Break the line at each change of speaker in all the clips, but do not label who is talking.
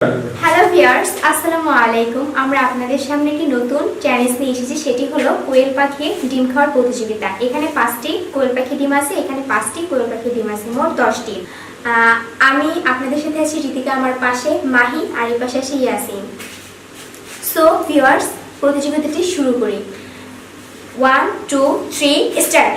Hello viewers, আসসালামু আলাইকুম। আমরা আপনাদের সামনে একটি নতুন চ্যালেঞ্জ নিয়ে এসেছি, সেটি হলো কোয়েল পাখির ডিম খাওয়ার প্রতিযোগিতা। এখানে 5টি কোয়েল পাখি ডিম আছে, এখানে 5টি কোয়েল পাখি ডিম আছে, মোট 10টি। আমি আপনাদের সাথে আছি রিতিকা, আমার পাশে মাহি, আর এই পাশে আছে ইয়াসিন। সো ভিউয়ার্স, প্রতিযোগিতাটি শুরু করি। 1 2 3 স্টার্ট।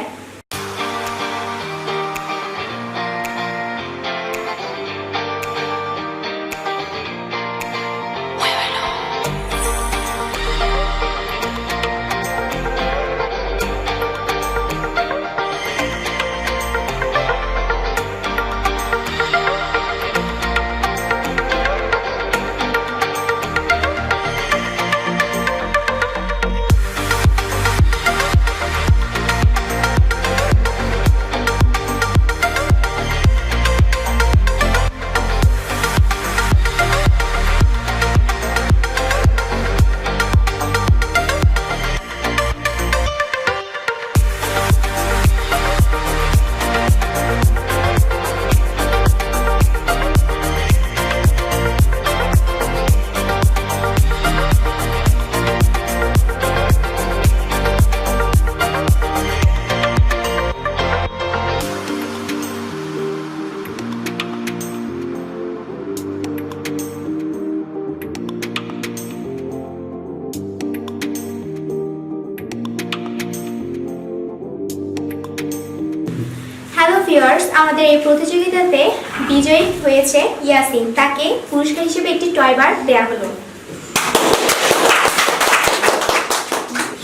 হ্যালো ভিউয়ার্স, আমাদের এই প্রতিযোগিতাতে বিজয়ী হয়েছে ইয়াসিন। তাকে পুরস্কার হিসেবে একটি টয় বার দেওয়া হলো।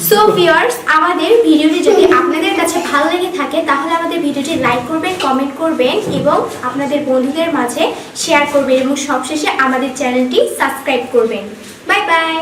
সো ভিউয়ার্স, আমাদের ভিডিওটি যদি আপনাদের কাছে ভালো লেগে থাকে তাহলে আমাদের ভিডিওটি লাইক করবেন, কমেন্ট করবেন এবং আপনাদের বন্ধুদের মাঝে শেয়ার করবেন এবং সবশেষে আমাদের চ্যানেলটি সাবস্ক্রাইব করবেন। Bye bye.